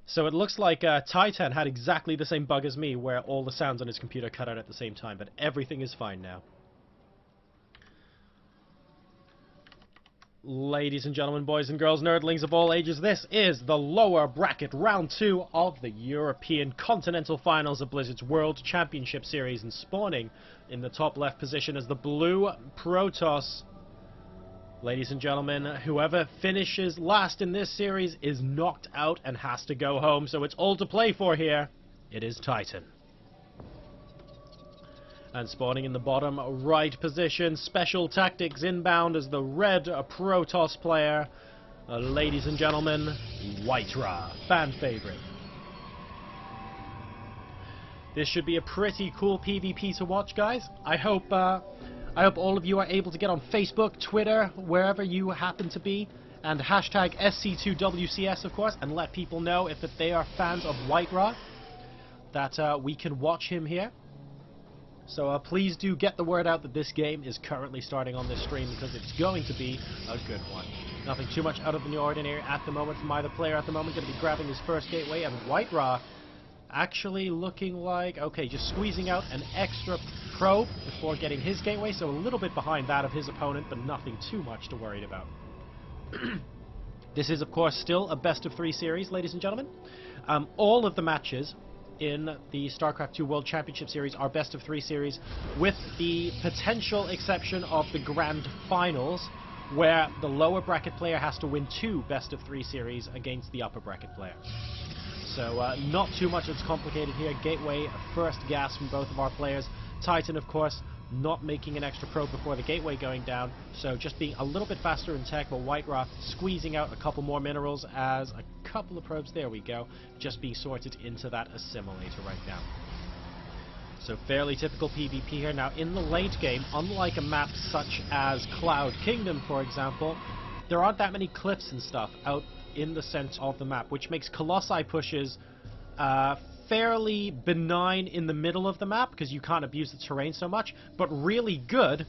So it looks like Titan had exactly the same bug as me, where all the sounds on his computer cut out at the same time, but everything is fine now. Ladies and gentlemen, boys and girls, nerdlings of all ages, this is the lower bracket round 2 of the European Continental Finals of Blizzard's World Championship Series, and spawning in the top left position as the blue Protoss. Ladies and gentlemen, whoever finishes last in this series is knocked out and has to go home, so it's all to play for here. It is Titan. And spawning in the bottom right position, Special Tactics inbound as the red Protoss player. Ladies and gentlemen, WhiteRa, fan favorite. This should be a pretty cool PvP to watch, guys. I hope all of you are able to get on Facebook, Twitter, wherever you happen to be, and hashtag SC2WCS, of course, and let people know if they are fans of WhiteRa, that we can watch him here. So please do get the word out that this game is currently starting on this stream, because it's going to be a good one. Nothing too much out of the ordinary at the moment from either player at the moment. Going to be grabbing his first gateway, and WhiteRa actually looking like, okay, just squeezing out an extra probe before getting his gateway, so a little bit behind that of his opponent, but nothing too much to worry about. This is, of course, still a best-of-3 series, ladies and gentlemen. All of the matches in the StarCraft 2 World Championship Series are best-of-3 series, with the potential exception of the Grand Finals, where the lower bracket player has to win 2 best-of-3 series against the upper bracket player. So not too much that's complicated here. Gateway, first gas from both of our players. Titan, of course, not making an extra probe before the gateway going down, so just being a little bit faster in tech, but WhiteRa squeezing out a couple more minerals as a couple of probes, there we go, just being sorted into that assimilator right now. So fairly typical PvP here. Now in the late game, unlike a map such as Cloud Kingdom, for example, there aren't that many cliffs and stuff out in the center of the map, which makes Colossi pushes fairly benign in the middle of the map, because you can't abuse the terrain so much, but really good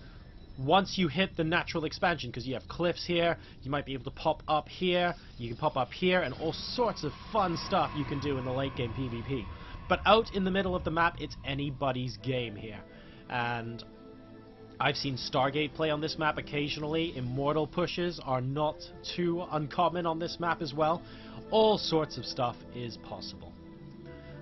once you hit the natural expansion, because you have cliffs here, you might be able to pop up here, you can pop up here, and all sorts of fun stuff you can do in the late game PvP. But out in the middle of the map, it's anybody's game here. And I've seen Stargate play on this map occasionally. Immortal pushes are not too uncommon on this map as well. All sorts of stuff is possible.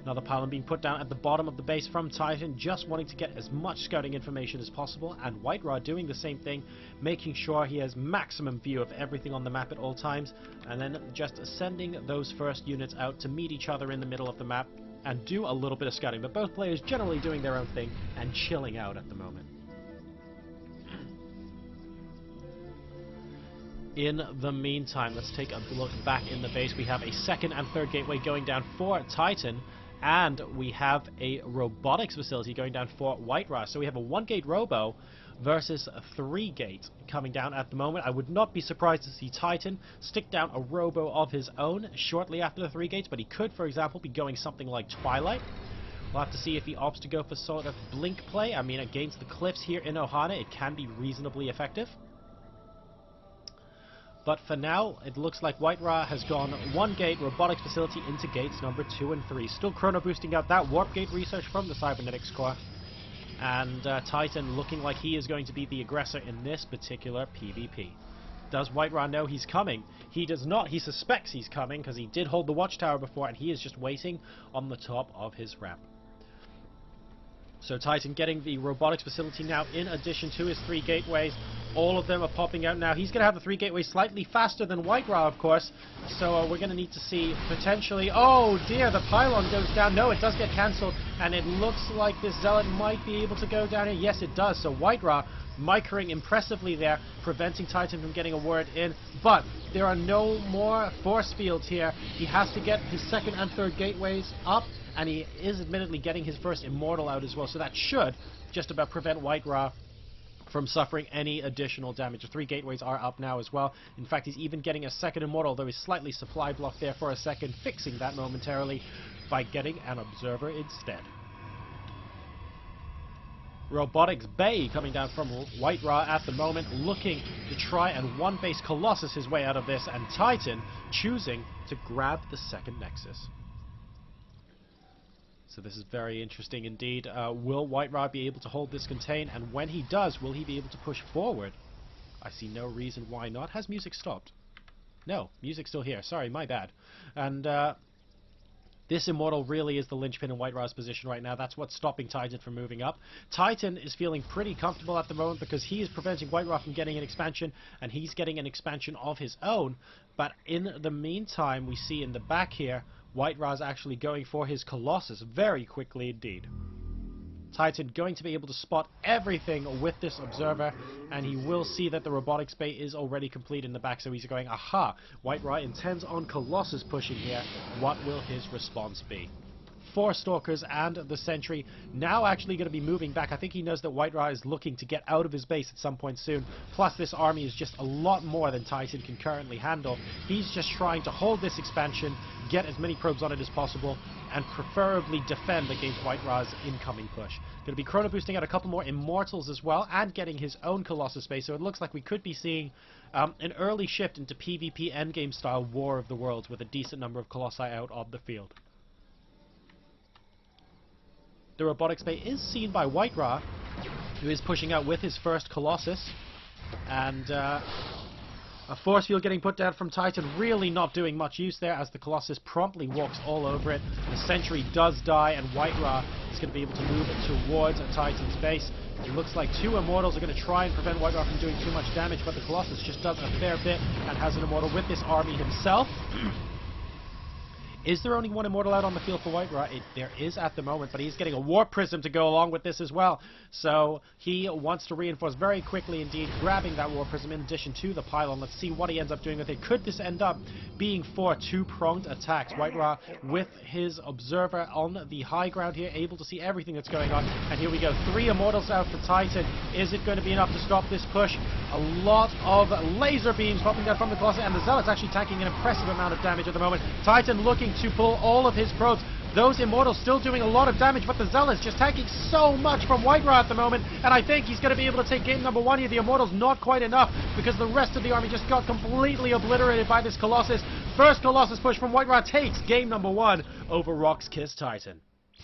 Another pylon being put down at the bottom of the base from Titan, just wanting to get as much scouting information as possible, and WhiteRa doing the same thing, making sure he has maximum view of everything on the map at all times, and then just sending those first units out to meet each other in the middle of the map and do a little bit of scouting. But both players generally doing their own thing and chilling out at the moment. In the meantime, let's take a look back in the base. We have a second and third gateway going down for Titan, and we have a robotics facility going down for WhiteRa. So we have a 1-gate robo versus a 3-gate coming down at the moment. I would not be surprised to see Titan stick down a robo of his own shortly after the 3 gates, but he could, for example, be going something like Twilight. We'll have to see if he opts to go for sort of blink play. I mean, against the cliffs here in Ohana, it can be reasonably effective. But for now, it looks like WhiteRa has gone 1-gate robotics facility into gates number 2 and 3. Still chrono boosting out that warp gate research from the cybernetics core. And Titan looking like he is going to be the aggressor in this particular PvP. Does WhiteRa know he's coming? He does not. He suspects he's coming because he did hold the watchtower before, and he is just waiting on the top of his ramp. So Titan getting the robotics facility now in addition to his 3 gateways. All of them are popping out now. He's going to have the 3 gateways slightly faster than WhiteRa, of course. So we're going to need to see potentially... Oh dear, the pylon goes down. No, it does get cancelled. And it looks like this Zealot might be able to go down here. Yes, it does. So WhiteRa microing impressively there, preventing Titan from getting a word in. But there are no more force fields here. He has to get his second and third gateways up. And he is admittedly getting his first Immortal out as well. So that should just about prevent WhiteRa from suffering any additional damage. The 3 gateways are up now as well. In fact, he's even getting a second Immortal, though he's slightly supply blocked there for a second, fixing that momentarily by getting an Observer instead. Robotics Bay coming down from WhiteRa at the moment, looking to try and one-base Colossus his way out of this, and Titan choosing to grab the second Nexus. So this is very interesting indeed. Will WhiteRa be able to hold this contain? And when he does, will he be able to push forward? I see no reason why not. Has music stopped? No, music's still here. Sorry, my bad. And this Immortal really is the linchpin in WhiteRa's position right now. That's what's stopping Titan from moving up. Titan is feeling pretty comfortable at the moment because he is preventing WhiteRa from getting an expansion, and he's getting an expansion of his own. But in the meantime, we see in the back here, WhiteRa's actually going for his Colossus very quickly indeed. Titan going to be able to spot everything with this observer, and he will see that the robotics bay is already complete in the back, so he's going, aha, WhiteRa intends on Colossus pushing here. What will his response be? 4 Stalkers and the Sentry now actually going to be moving back. I think he knows that WhiteRa is looking to get out of his base at some point soon. Plus, this army is just a lot more than Titan can currently handle. He's just trying to hold this expansion, get as many probes on it as possible, and preferably defend against WhiteRa's incoming push. Going to be chrono boosting out a couple more Immortals as well, and getting his own Colossus base, so it looks like we could be seeing an early shift into PvP endgame style War of the Worlds with a decent number of Colossi out on the field. The robotics bay is seen by WhiteRa, who is pushing out with his first Colossus, and a force field getting put down from Titan, really not doing much use there as the Colossus promptly walks all over it. The Sentry does die, and WhiteRa is going to be able to move towards Titan's base. It looks like 2 Immortals are going to try and prevent WhiteRa from doing too much damage, but the Colossus just does a fair bit and has an Immortal with this army himself. Is there only 1 Immortal out on the field for WhiteRa? There is at the moment, but he's getting a Warp Prism to go along with this as well. So he wants to reinforce very quickly indeed, grabbing that Warp Prism in addition to the pylon. Let's see what he ends up doing with it. Could this end up being 4 2-pronged attacks? WhiteRa with his Observer on the high ground here, able to see everything that's going on. And here we go, 3 Immortals out for Titan. Is it going to be enough to stop this push? A lot of laser beams popping down from the Colossus, and the Zealot's actually tanking an impressive amount of damage at the moment. Titan looking to pull all of his probes. Those Immortals still doing a lot of damage, but the Zealot's just tanking so much from WhiteRa at the moment, and I think he's going to be able to take game number 1 here. The Immortals not quite enough, because the rest of the army just got completely obliterated by this Colossus. First Colossus push from WhiteRa takes game number 1 over ROX.KIS TitaN.